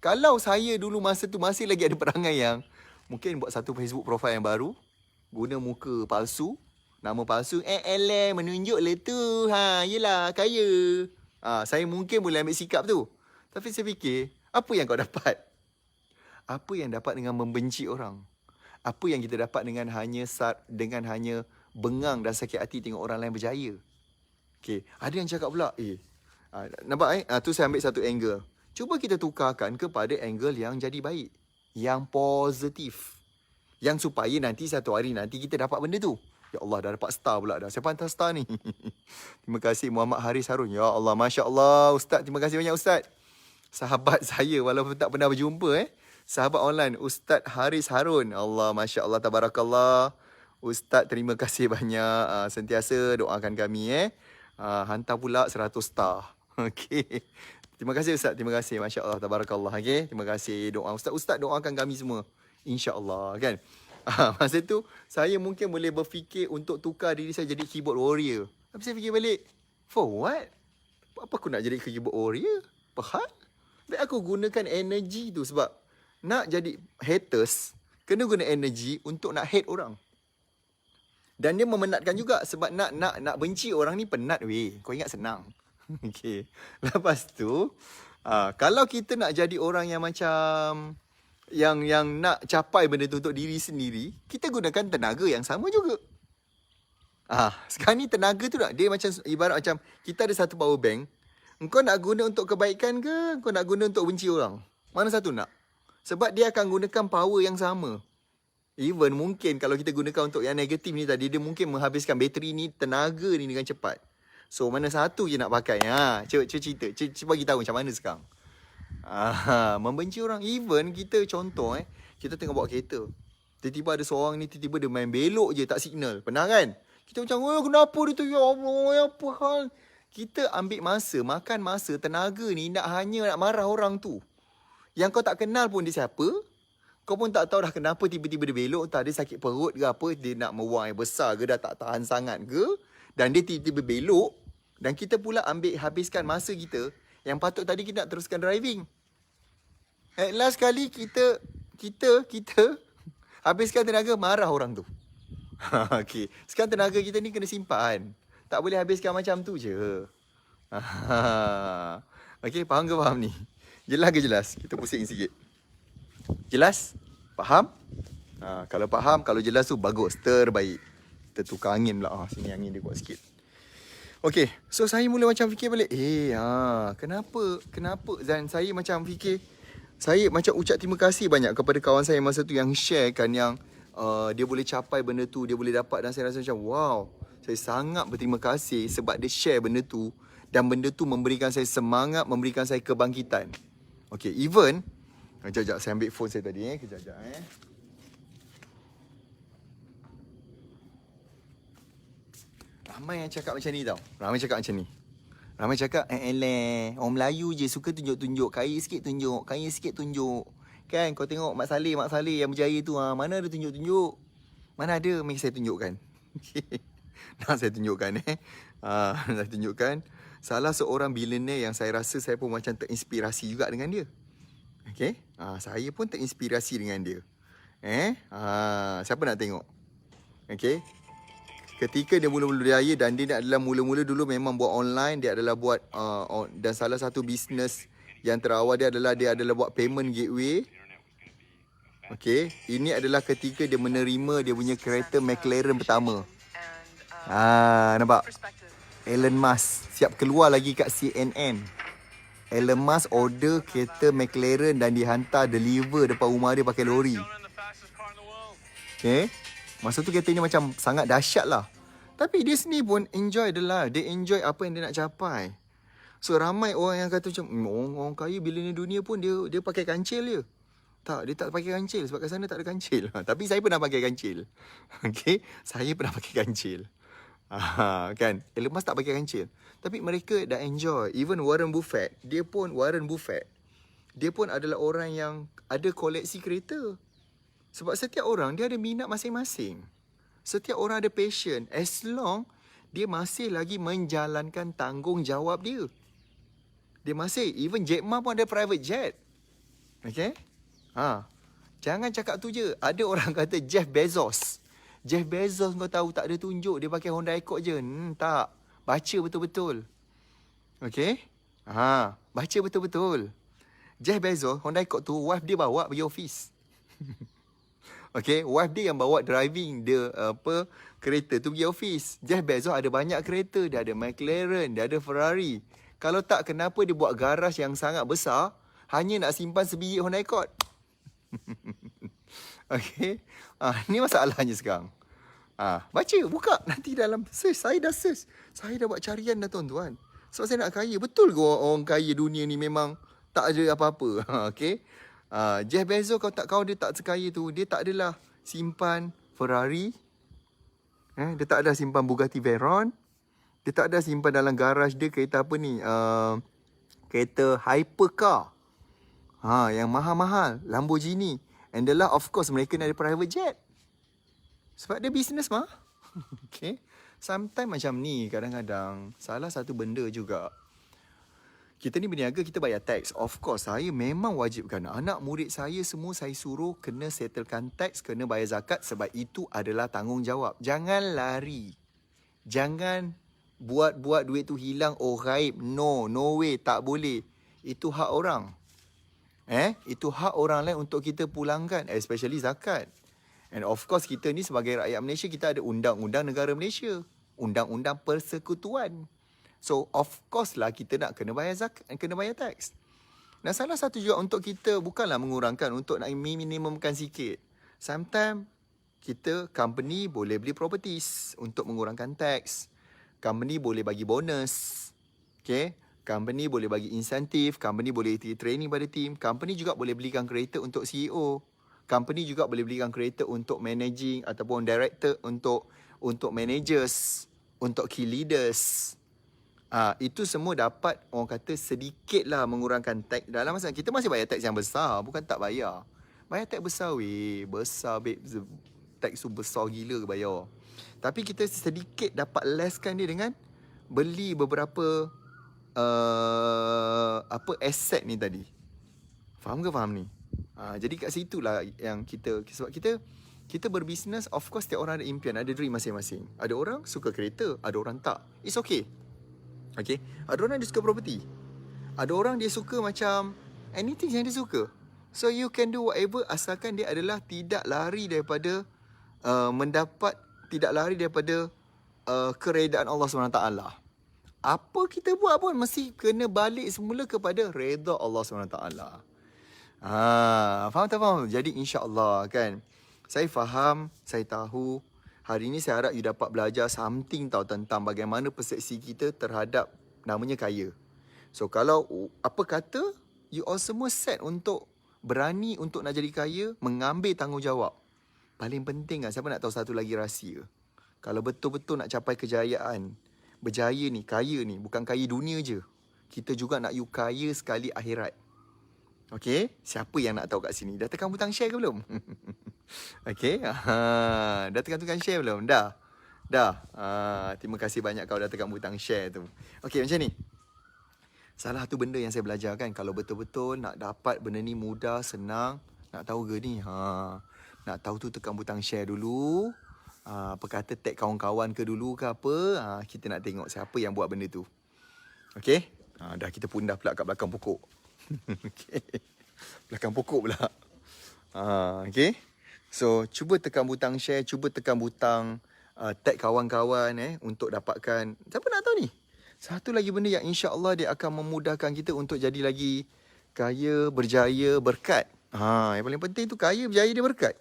Kalau saya dulu masa tu masih lagi ada perangai yang mungkin buat satu Facebook profile yang baru, guna muka palsu, nama palsu, menunjuk le tu, yelah, kaya. Saya mungkin boleh ambil sikap tu. Tapi saya fikir, apa yang kau dapat? Apa yang dapat dengan membenci orang? Apa yang kita dapat dengan hanya bengang dan sakit hati tengok orang lain berjaya? Okay. Ada yang cakap pula, nampak tu saya ambil satu angle. Cuba kita tukarkan kepada angle yang jadi baik, yang positif, yang supaya nanti satu hari nanti kita dapat benda tu. Ya Allah, dah dapat star pula dah. Siapa hantar star ni? Terima kasih Muhammad Haris Harun. Ya Allah, Masya Allah. Ustaz, terima kasih banyak Ustaz. Sahabat saya walaupun tak pernah berjumpa. Sahabat online, Ustaz Haris Harun. Allah, Masya Allah, Tabarakallah. Ustaz, terima kasih banyak. Sentiasa doakan kami. Hantar pula 100 star. Okey. Terima kasih Ustaz, terima kasih. Masya Allah, Tabarakallah. Okay? Terima kasih doa. Ustaz doakan kami semua. InsyaAllah, kan? Masa tu, saya mungkin boleh berfikir untuk tukar diri saya jadi keyboard warrior. Tapi saya fikir balik, for what? Apa aku nak jadi keyboard warrior? Apa hal? Baik aku gunakan energi tu sebab nak jadi haters, kena guna energi untuk nak hate orang. Dan dia memenatkan juga sebab nak benci orang ni penat weh. Kau ingat senang. Okey. Lepas tu, kalau kita nak jadi orang yang macam yang nak capai benda tu untuk diri sendiri, kita gunakan tenaga yang sama juga. Sekarang ni tenaga tu tak, dia macam ibarat macam kita ada satu power bank. Engkau nak guna untuk kebaikan ke, engkau nak guna untuk benci orang? Mana satu nak? Sebab dia akan gunakan power yang sama. Even mungkin kalau kita gunakan untuk yang negatif ni tadi, dia mungkin menghabiskan bateri ni, tenaga ni dengan cepat. So mana satu je nak pakai? Cuba cerita. Cuba bagi tahu macam mana sekarang. Membenci orang. Even kita contoh kita tengah bawa kereta. Tiba-tiba ada seorang ni tiba-tiba dia main belok je tak signal. Pernah kan? Kita macam, kenapa dia tu? Ya Allah, apa hal? Kita ambil masa, makan masa, tenaga ni hanya nak marah orang tu. Yang kau tak kenal pun dia siapa. Kau pun tak tahu dah kenapa tiba-tiba dia belok. Entah dia sakit perut ke apa. Dia nak mebuang air besar ke, dah tak tahan sangat ke. Dan dia tiba-tiba belok. Dan kita pula habiskan masa kita. Yang patut tadi kita nak teruskan driving. At last kali kita habiskan tenaga marah orang tu. Okay. Sekarang tenaga kita ni kena simpan. Tak boleh habiskan macam tu je. Okay, faham ke faham ni? Jelas ke jelas? Kita pusing sikit. Jelas? Faham? Kalau faham, kalau jelas tu bagus, terbaik. Kita tukar angin pula. Sini angin dia kuat sikit. Okay, so saya mula macam fikir balik. Kenapa? Dan saya macam fikir, saya macam ucap terima kasih banyak kepada kawan saya masa tu yang sharekan yang dia boleh capai benda tu, dia boleh dapat. Dan saya rasa macam, wow, saya sangat berterima kasih sebab dia share benda tu. Dan benda tu memberikan saya semangat, memberikan saya kebangkitan. Okay, even Sekejap, saya ambil phone saya tadi. Kejap. Ramai yang cakap macam ni tau. Ramai cakap macam ni. Ramai cakap, orang Melayu je suka tunjuk-tunjuk. Kaya sikit tunjuk. Kan, kau tengok Mak Saleh yang berjaya tu. Mana ada tunjuk-tunjuk? Mana ada? Mari saya tunjukkan. Nak saya tunjukkan Saya tunjukkan. Salah seorang billionaire yang saya rasa saya pun macam terinspirasi juga dengan dia. Okay, saya pun terinspirasi dengan dia. Siapa nak tengok? Okay, ketika dia mula-mula berjaya dan dia adalah mula-mula dulu memang buat online. Dia adalah buat dan salah satu bisnes yang terawal dia adalah buat payment gateway. Okay, ini adalah ketika dia menerima dia punya kereta McLaren pertama. Nampak? Elon Musk siap keluar lagi kat CNN. Elon Musk order kereta McLaren dan dihantar deliver depan rumah dia pakai lori. Okay, masa tu kereta ni macam sangat dahsyat lah. Tapi dia sendiri pun enjoy adalah. Dia enjoy apa yang dia nak capai. So ramai orang yang kata macam, orang kaya billionaire dunia pun dia pakai kancil je. Tak, dia tak pakai kancil sebab kat sana tak ada kancil. Tapi saya pernah pakai kancil. Okay, saya pernah pakai kancil. Kan, Elon Musk tak pakai kancil. Tapi mereka dah enjoy. Even Warren Buffett, dia pun adalah orang yang ada koleksi kereta. Sebab setiap orang dia ada minat masing-masing. Setiap orang ada passion. As long dia masih lagi menjalankan tanggungjawab dia. Dia masih, even Jack Ma pun ada private jet. Okay? Jangan cakap tu je. Ada orang kata Jeff Bezos kau tahu tak ada tunjuk dia pakai Honda Accord je. Tak. Baca betul-betul. Okay? Baca betul-betul. Jeff Bezos, Honda Accord tu, wife dia bawa pergi office. Okay? Wife dia yang bawa driving dia kereta tu pergi office. Jeff Bezos ada banyak kereta. Dia ada McLaren, dia ada Ferrari. Kalau tak, kenapa dia buat garaj yang sangat besar hanya nak simpan sebiji Honda Accord? Okay? Ni masalahnya sekarang. Baca, buka. Nanti dalam search. Saya dah search. Saya dah buat carian dah tuan-tuan. Sebab saya nak kaya. Betul ke orang kaya dunia ni memang tak ada apa-apa? Okay? Jeff Bezos kau dia tak sekaya tu. Dia tak adalah simpan Ferrari. Dia tak ada simpan Bugatti Veyron. Dia tak ada simpan dalam garaj dia kereta apa ni? Kereta hypercar. Yang mahal-mahal. Lamborghini. And the lah, of course, mereka ni ada private jet. Sebab dia business mah. Okay. Sometimes macam ni kadang-kadang. Salah satu benda juga. Kita ni berniaga, kita bayar tax. Of course, saya memang wajibkan. Anak murid saya semua saya suruh kena settlekan tax, kena bayar zakat. Sebab itu adalah tanggungjawab. Jangan lari. Jangan buat duit tu hilang. Oh, gaib. No way. Tak boleh. Itu hak orang. Itu hak orang lain untuk kita pulangkan. Especially zakat. And of course, kita ni sebagai rakyat Malaysia, kita ada undang-undang negara Malaysia. Undang-undang persekutuan. So, of course lah kita nak kena bayar zakat, kena bayar tax. Dan salah satu juga untuk kita bukanlah mengurangkan, untuk nak minimumkan sikit. Sometimes, company boleh beli properties untuk mengurangkan tax. Company boleh bagi bonus. Okay? Company boleh bagi insentif. Company boleh training pada team. Company juga boleh belikan kereta untuk CEO. Company juga boleh belikan kereta untuk managing ataupun director, untuk managers, untuk key leaders. Itu semua dapat orang kata sedikit lah mengurangkan tax. Dalam masa kita masih bayar tax yang besar, bukan tak bayar. Bayar tax besar besar babe. Tax tu besar gila ke bayar. Tapi kita sedikit dapat lesskan dia dengan beli beberapa aset ni tadi. Faham ni? Jadi kat situ lah yang sebab kita berbisnes, of course setiap orang ada impian, ada dream masing-masing. Ada orang suka kereta, ada orang tak. It's okay. Okay. Ada orang dia suka property. Ada orang dia suka macam anything yang dia suka. So you can do whatever asalkan dia adalah tidak lari daripada tidak lari daripada keredaan Allah SWT. Apa kita buat pun mesti kena balik semula kepada redha Allah SWT. Faham tak faham? Jadi insya-Allah kan. Saya faham, saya tahu. Hari ni saya harap you dapat belajar something tentang bagaimana persepsi kita terhadap namanya kaya. So kalau apa kata, you all semua set untuk berani untuk nak jadi kaya, mengambil tanggungjawab. Paling penting kan, siapa nak tahu satu lagi rahsia? Kalau betul-betul nak capai kejayaan, berjaya ni, kaya ni, bukan kaya dunia je. Kita juga nak you kaya sekali akhirat. Okay, siapa yang nak tahu kat sini? Dah tekan butang share ke belum? Okay, dah tekan share belum? Dah. Terima kasih banyak kau dah tekan butang share tu. Okay, macam ni. Salah satu benda yang saya belajar kan, kalau betul-betul nak dapat benda ni mudah, senang, nak tahu ke ni? Nak tahu tu tekan butang share dulu. Apa kata tag kawan-kawan ke dulu ke apa? Kita nak tengok siapa yang buat benda tu. Okay? Dah kita pundah pula kat belakang pokok. Okay. Belakang pokok pula. Okay. So, cuba tekan butang share, cuba tekan butang tag kawan-kawan untuk dapatkan. Siapa nak tahu ni? Satu lagi benda yang insya-Allah dia akan memudahkan kita untuk jadi lagi kaya, berjaya, berkat. Yang paling penting tu kaya, berjaya, dia berkat.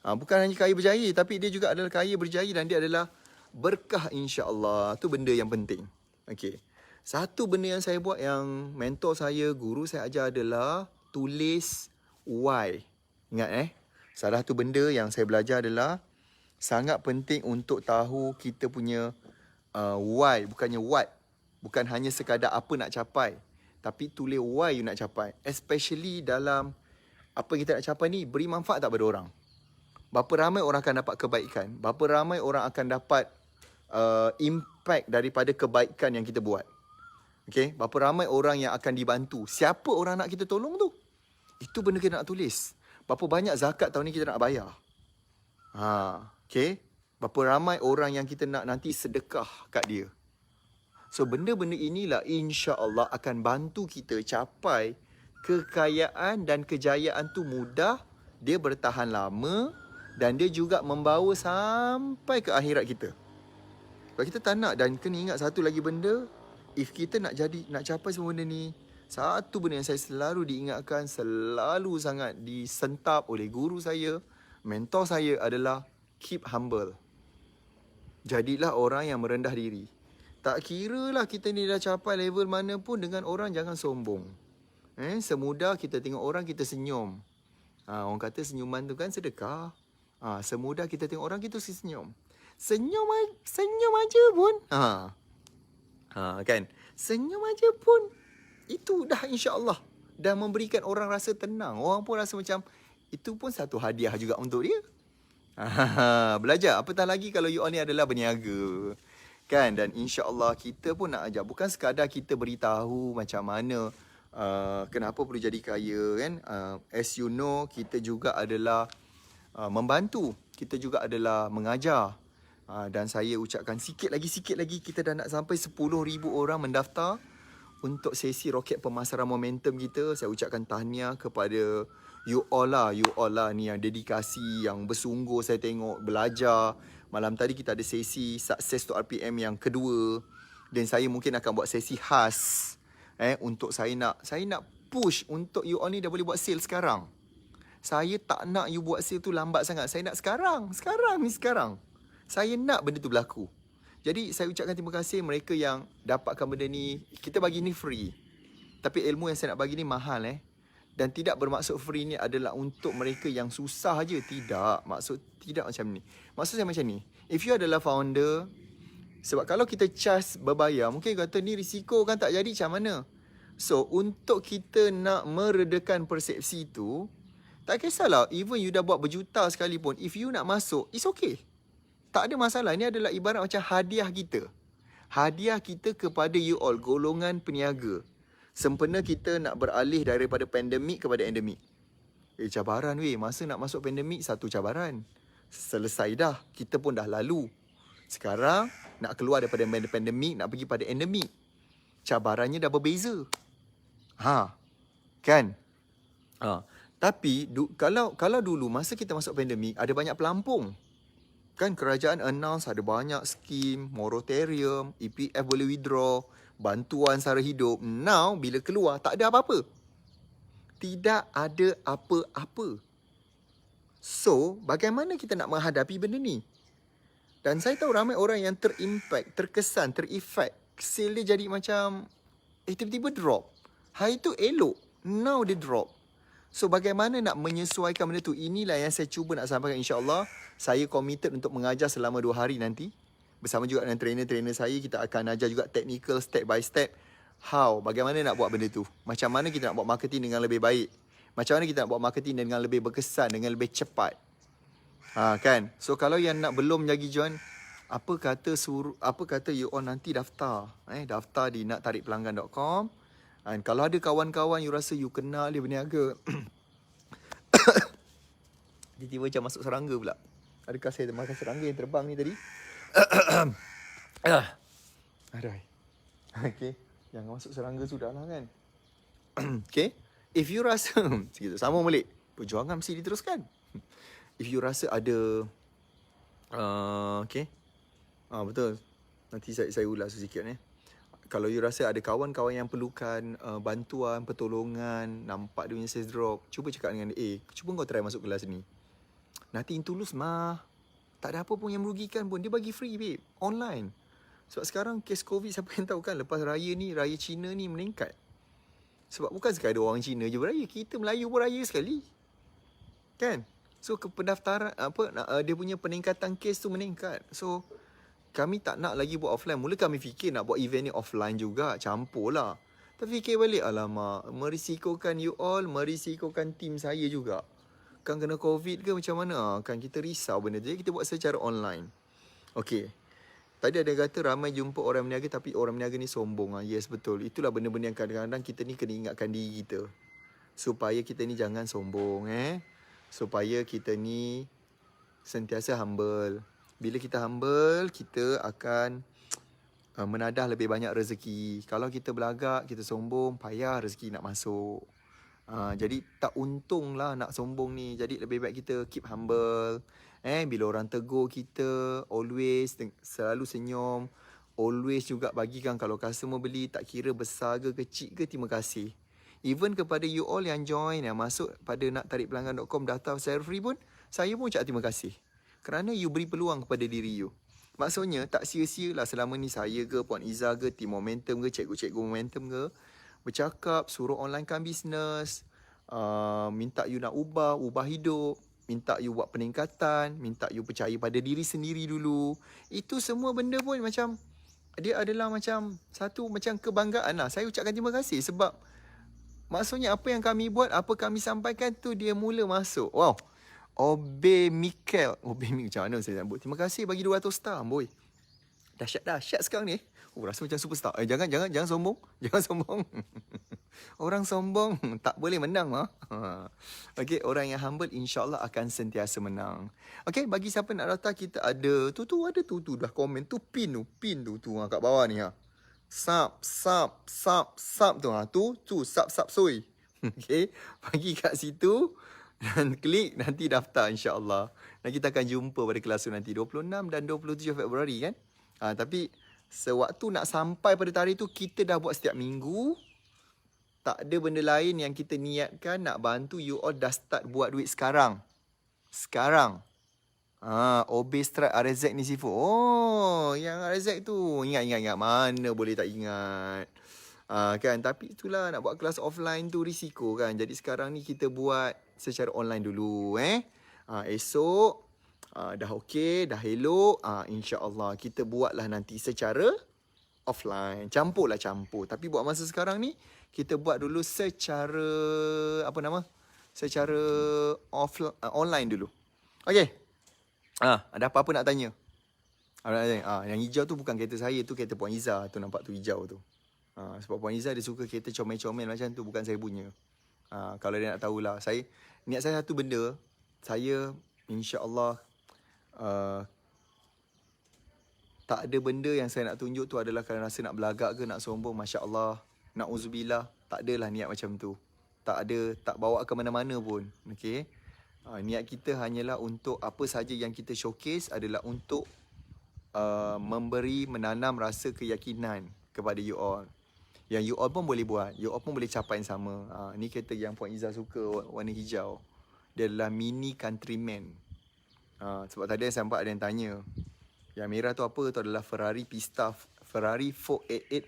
Bukan hanya kaya berjaya, tapi dia juga adalah kaya berjaya dan dia adalah berkah insya-Allah. Tu benda yang penting. Okay. Satu benda yang saya buat, yang mentor saya, guru saya ajar adalah tulis why. Ingat salah satu benda yang saya belajar adalah sangat penting untuk tahu kita punya why, bukannya what. Bukan hanya sekadar apa nak capai, tapi tulis why you nak capai. Especially dalam apa yang kita nak capai ni, beri manfaat tak pada orang? Berapa ramai orang akan dapat kebaikan? Berapa ramai orang akan dapat impact daripada kebaikan yang kita buat? Okay, berapa ramai orang yang akan dibantu? Siapa orang nak kita tolong tu? Itu benda kita nak tulis. Berapa banyak zakat tahun ni kita nak bayar? Okay. Berapa ramai orang yang kita nak nanti sedekah kat dia? So, benda-benda inilah insya-Allah akan bantu kita capai kekayaan dan kejayaan tu mudah. Dia bertahan lama dan dia juga membawa sampai ke akhirat kita. Kalau kita tak nak, dan kena ingat satu lagi benda, if kita nak capai semua benda ni, satu benda yang saya selalu diingatkan, selalu sangat disentap oleh guru saya, mentor saya adalah keep humble. Jadilah orang yang merendah diri. Tak kira lah kita ni dah capai level mana pun dengan orang, jangan sombong. Semudah kita tengok orang, kita senyum. Orang kata senyuman tu kan sedekah. Semudah kita tengok orang kita senyum. Senyum aja pun. Kan? Senyum aja pun. Itu dah insya-Allah dah memberikan orang rasa tenang. Orang pun rasa macam itu pun satu hadiah juga untuk dia. Belajar. Apatah lagi kalau you all ni adalah berniaga. Kan? Dan insya-Allah kita pun nak ajar. Bukan sekadar kita beritahu macam mana kenapa perlu jadi kaya kan. As you know, kita juga adalah membantu. Kita juga adalah mengajar. Dan saya ucapkan sikit lagi kita dah nak sampai 10,000 orang mendaftar untuk sesi roket pemasaran momentum kita. Saya ucapkan tahniah kepada you all lah ni yang dedikasi, yang bersungguh saya tengok belajar. Malam tadi kita ada sesi Success to RPM yang kedua. Dan saya mungkin akan buat sesi khas untuk saya nak push untuk you all ni dah boleh buat sale sekarang. Saya tak nak you buat sale tu lambat sangat. Saya nak sekarang. Saya nak benda tu berlaku. Jadi saya ucapkan terima kasih mereka yang dapatkan benda ni. Kita bagi ni free. Tapi ilmu yang saya nak bagi ni mahal Dan tidak bermaksud free ni adalah untuk mereka yang susah je. Tidak. Maksud tidak macam ni. Maksud saya macam ni. If you adalah founder, sebab kalau kita charge berbayar, mungkin kata ni risiko kan tak jadi macam mana. So untuk kita nak meredakan persepsi tu, tak kisahlah. Even you dah buat berjuta sekalipun, if you nak masuk, it's okay. Tak ada masalah. Ini adalah ibarat macam hadiah kita. Hadiah kita kepada you all, golongan peniaga. Sempena kita nak beralih daripada pandemik kepada endemik. Cabaran masa nak masuk pandemik, satu cabaran. Selesai dah. Kita pun dah lalu. Sekarang, nak keluar daripada pandemik, nak pergi pada endemik. Cabarannya dah berbeza. Kan? Tapi, kalau dulu, masa kita masuk pandemik, ada banyak pelampung. Kan kerajaan announce ada banyak skim, moratorium, EPF boleh withdraw, bantuan sara hidup. Now, bila keluar, tak ada apa-apa. Tidak ada apa-apa. So, bagaimana kita nak menghadapi benda ni? Dan saya tahu ramai orang yang terimpact, terkesan, terefek. Sale dia jadi macam, tiba-tiba drop. Hari tu elok. Now dia drop. So bagaimana nak menyesuaikan benda tu? Inilah yang saya cuba nak sampaikan, insya-Allah. Saya committed untuk mengajar selama 2 hari nanti. Bersama juga dengan trainer-trainer saya, kita akan ajar juga technical step by step. Bagaimana nak buat benda tu? Macam mana kita nak buat marketing dengan lebih baik? Macam mana kita nak buat marketing dengan lebih berkesan, dengan lebih cepat? Kan? So kalau yang nak belum lagi join, apa kata you all nanti daftar. Daftar di naktarikpelanggan.com. And kalau ada kawan-kawan you rasa you kenal dia berniaga, tiba-tiba macam masuk serangga pula. Adakah saya termakan serangga yang terbang ni tadi? Aduh. Okay. Jangan masuk serangga sudahlah kan. Okay. If you rasa sambung balik, perjuangan mesti diteruskan. If you rasa ada okay. Betul. Nanti saya ulas sedikit Kalau you rasa ada kawan-kawan yang perlukan bantuan, pertolongan, nampak dia punya sales drop, cuba cakap dengan dia, cuba kau try masuk kelas ni. Nanti tulus mah. Tak ada apa pun yang merugikan pun. Dia bagi free, babe. Online. Sebab sekarang kes COVID, siapa yang tahu kan, lepas raya ni, raya Cina ni meningkat. Sebab bukan sekadar orang Cina je beraya. Kita Melayu pun raya sekali. Kan? So, pendaftaran, dia punya peningkatan kes tu meningkat. So, kami tak nak lagi buat offline. Mula kami fikir nak buat event ni offline juga. Campur lah. Tapi fikir balik, alamak. Merisikokan you all, merisikokan tim saya juga. Kan kena COVID ke macam mana? Kan kita risau benda tu. Jadi kita buat secara online. Okay. Tadi ada yang kata ramai jumpa orang berniaga tapi orang berniaga ni sombong. Yes, betul. Itulah benda-benda yang kadang-kadang kita ni kena ingatkan diri kita. Supaya kita ni jangan sombong. Supaya kita ni sentiasa humble. Bila kita humble, kita akan menadah lebih banyak rezeki. Kalau kita belagak, kita sombong, payah rezeki nak masuk. Jadi tak untung lah nak sombong ni. Jadi lebih baik kita keep humble. Bila orang tegur kita, always selalu senyum. Always juga bagikan kalau customer beli, tak kira besar ke kecil ke, terima kasih. Even kepada you all yang join, yang masuk pada naktarikpelanggan.com daftar secara free pun, saya pun ucap terima kasih. Kerana you beri peluang kepada diri you. Maksudnya tak sia-sia lah selama ni saya ke, Puan Izzah ke, tim momentum ke, cikgu-cikgu momentum ke, bercakap, suruh onlinekan bisnes, minta you nak ubah hidup, minta you buat peningkatan, minta you percaya pada diri sendiri dulu. Itu semua benda pun macam dia adalah macam satu macam kebanggaan lah. Saya ucapkan terima kasih sebab maksudnya apa yang kami buat, apa kami sampaikan tu dia mula masuk. Wow. Obey Mikel. Obey Mikel macam mana saya nak buat. Terima kasih bagi 200 star, boy. Dahsyat sekarang ni. Rasa macam superstar. Jangan sombong. Jangan sombong. Orang sombong tak boleh menang lah. Okey, orang yang humble insya-Allah akan sentiasa menang. Okey, bagi siapa nak daftar kita ada ada tu dah komen tu pin tu kat bawah ni ha. Sub tu ha tu sub soy. Okey, bagi kat situ dan klik nanti daftar insya-Allah. Dan kita akan jumpa pada kelas tu nanti 26 dan 27 Februari kan. Tapi sewaktu nak sampai pada tarikh tu kita dah buat setiap minggu. Tak ada benda lain yang kita niatkan nak bantu you all dah start buat duit sekarang. Obey Strike RZ ni Sifu. Oh, yang RZ tu ingat. Mana boleh tak ingat. Kan, tapi itulah nak buat kelas offline tu risiko kan. Jadi sekarang ni kita buat secara online dulu esok dah okey, dah elok, insya-Allah kita buatlah nanti secara offline. Campur. Tapi buat masa sekarang ni kita buat dulu secara secara online dulu. Okey. Ada apa-apa nak tanya? Yang hijau tu bukan kereta saya, tu kereta Puan Iza tu, nampak tu hijau tu. Sebab Puan Iza dia suka kereta comel-comel macam tu, bukan saya punya. Kalau dia nak tahulah, niat saya satu benda, saya insya-Allah tak ada benda yang saya nak tunjuk tu adalah kerana rasa nak belagak ke, nak sombong, masya-Allah, na'udzubillah, tak adalah niat macam tu. Tak ada, tak bawa ke mana-mana pun. Okey. Niat kita hanyalah untuk apa saja yang kita showcase adalah untuk menanam rasa keyakinan kepada you all. Yang you all pun boleh buat, you all pun boleh capai yang sama. Ni kereta yang Puan Iza suka, warna hijau. Dia adalah Mini Countryman. Sebab tadi saya nampak ada yang tanya, yang merah tu apa? Tu adalah Ferrari 488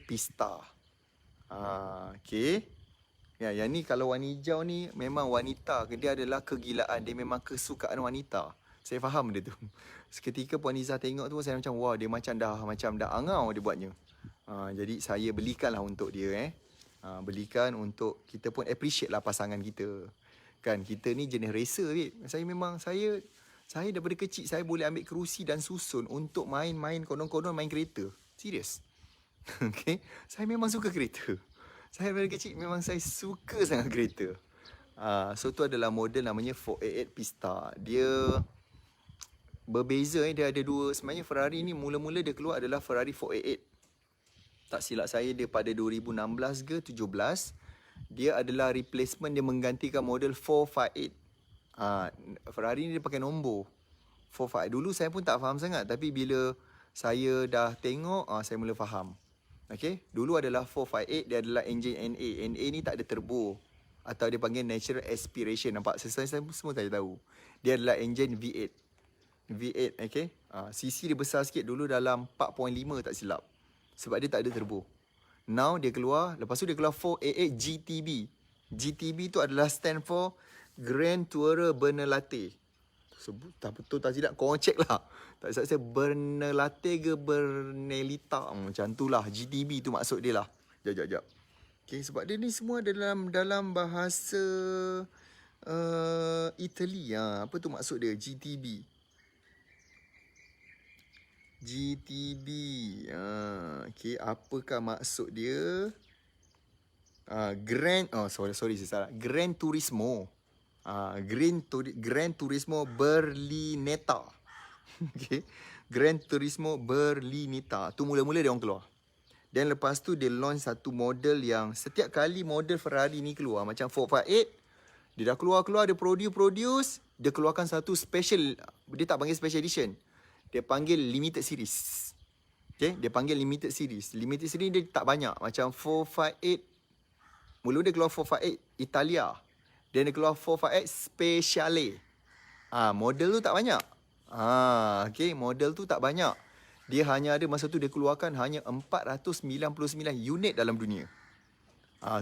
Pista. Okay. Yang ni kalau warna hijau ni memang wanita. Dia adalah kegilaan. Dia memang kesukaan wanita. Saya faham dia tu. Seketika Puan Iza tengok tu saya macam wah, dia macam dah angau dia buatnya. Jadi saya belikanlah untuk dia belikan untuk kita pun appreciate lah pasangan kita. Kan kita ni jenis racer babe. Saya daripada kecil saya boleh ambil kerusi dan susun untuk main konon-konon main kereta. Serius. Okay. Saya memang suka kereta. Saya daripada kecil memang saya suka sangat kereta. So tu adalah model namanya 488 Pista. Dia berbeza dia ada dua. Sebenarnya Ferrari ni mula-mula dia keluar adalah Ferrari 488. Tak silap saya dia pada 2016 ke 17. Dia adalah replacement, dia menggantikan model 458. Ferrari ni dia pakai nombor 458. Dulu saya pun tak faham sangat, tapi bila saya dah tengok saya mula faham. Okey, dulu adalah 458, dia adalah engine NA. NA ni tak ada turbo atau dia panggil natural aspiration. Nampak saya semua saya tahu. Dia adalah engine V8. Okey. CC dia besar sikit, dulu dalam 4.5 tak silap. Sebab dia tak ada turbo. Now dia keluar, lepas tu dia keluar 488 GTB. GTB tu adalah stand for Grand Tourer Bernelate. Sebut tak betul tak silap, korang check lah. Tak silap saya Bernelate ke Bernelita, macam tu lah. GTB tu maksud dia lah. Jap. Okay, sebab dia ni semua dalam bahasa Italy. Apa tu maksud dia GTB? Okay, apakah maksud dia? Sorry saya salah. Gran Turismo. Gran Turismo Berlinetta. Okay. Gran Turismo Berlinetta. Tu mula-mula dia orang keluar. Dan lepas tu dia launch satu model yang setiap kali model Ferrari ni keluar macam 458, dia dah keluar dia produce, dia keluarkan satu special. Dia tak panggil special edition. Dia panggil limited series. Okay, dia panggil limited series. Limited series dia tak banyak. Macam 458. Mula dia keluar 458 Italia. Dan dia keluar 458 Speciale. Model tu tak banyak. Okay, model tu tak banyak. Dia hanya ada masa tu dia keluarkan hanya 499 unit dalam dunia.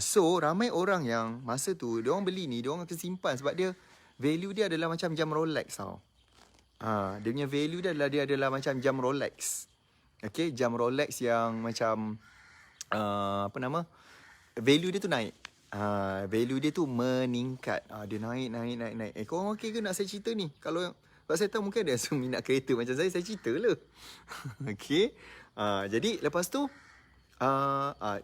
So ramai orang yang masa tu dia orang beli ni, dia orang akan simpan sebab dia value dia adalah macam jam Rolex tau. Dia punya value dia adalah macam jam Rolex. Okay, jam Rolex yang macam apa nama? Value dia tu naik. Value dia tu meningkat. Dia naik. Korang okey ke nak saya cerita ni? Kalau sebab saya tahu mungkin ada yang minat kereta macam saya cerita lah. Okay. Jadi lepas tu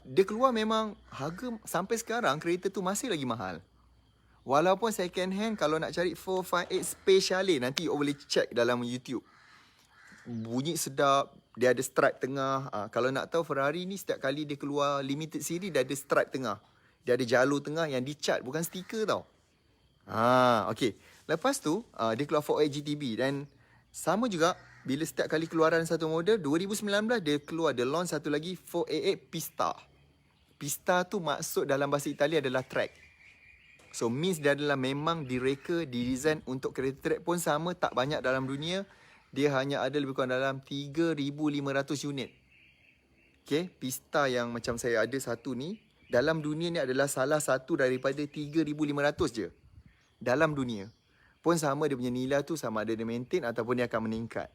dia keluar memang harga sampai sekarang kereta tu masih lagi mahal. Walaupun second hand, kalau nak cari 458 Speciale, nanti you boleh check dalam YouTube. Bunyi sedap, dia ada stripe tengah. Kalau nak tahu Ferrari ni setiap kali dia keluar limited series, dia ada stripe tengah. Dia ada jalur tengah yang dicat, bukan stiker tau. Okay. Lepas tu, dia keluar 458 GTB dan sama juga bila setiap kali keluaran satu model, 2019 dia keluar, dia launch satu lagi 488 Pista. Pista tu maksud dalam bahasa Itali adalah track. So means dia adalah memang direka, didesign untuk kereta track pun sama, tak banyak dalam dunia. Dia hanya ada lebih kurang dalam 3,500 unit. Okay, Pista yang macam saya ada satu ni, dalam dunia ni adalah salah satu daripada 3,500 je. Dalam dunia. Pun sama dia punya nilai tu, sama ada dia maintain ataupun dia akan meningkat.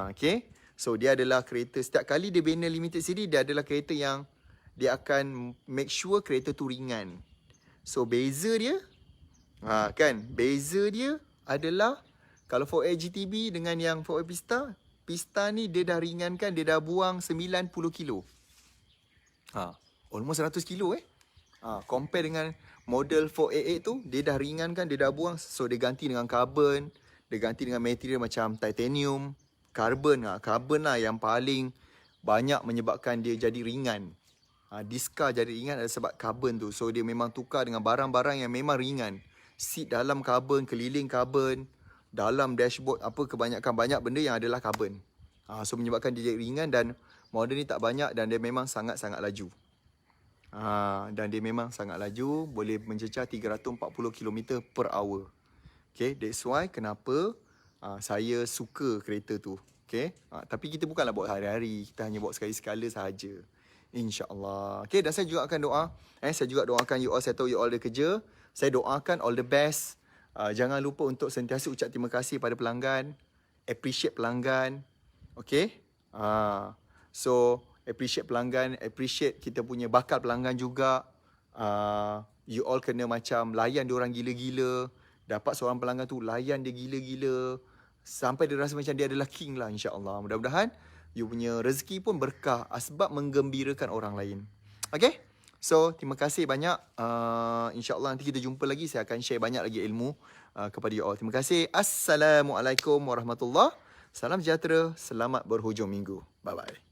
Okay. So dia adalah kereta, setiap kali dia bina limited series, dia adalah kereta yang dia akan make sure kereta tu ringan. So beza dia, beza dia adalah kalau 4A GTB dengan yang 4A Pista ni dia dah ringankan, dia dah buang 90 kilo. Almost 100 kilo compare dengan model 488 tu, dia dah ringankan, dia dah buang. So dia ganti dengan carbon, dia ganti dengan material macam titanium, carbon lah yang paling banyak menyebabkan dia jadi ringan. Diska jadi ringan adalah sebab carbon tu. So dia memang tukar dengan barang-barang yang memang ringan. Seat dalam carbon, keliling carbon, dalam dashboard kebanyakan banyak benda yang adalah carbon. So menyebabkan dia jadi ringan dan model ni tak banyak dan dia memang sangat-sangat laju. Dan dia memang sangat laju, boleh mencecah 340 km per hour. Okay, that's why kenapa saya suka kereta tu. Okay, tapi kita bukanlah bawa hari-hari, kita hanya bawa sekali-sekala sahaja. InsyaAllah. Okay, dan saya juga akan doa. Saya juga doakan you all. Saya tahu you all ada kerja. Saya doakan all the best. Jangan lupa untuk sentiasa ucap terima kasih pada pelanggan. Appreciate pelanggan. Okay. So, appreciate pelanggan. Appreciate kita punya bakal pelanggan juga. You all kena macam layan diorang gila-gila. Dapat seorang pelanggan tu, layan dia gila-gila. Sampai dia rasa macam dia adalah king lah, insyaAllah. Mudah-mudahan you punya rezeki pun berkah sebab menggembirakan orang lain. Okay? So, terima kasih banyak. InsyaAllah nanti kita jumpa lagi. Saya akan share banyak lagi ilmu kepada you all. Terima kasih. Assalamualaikum warahmatullahi. Salam sejahtera. Selamat berhujung minggu. Bye-bye.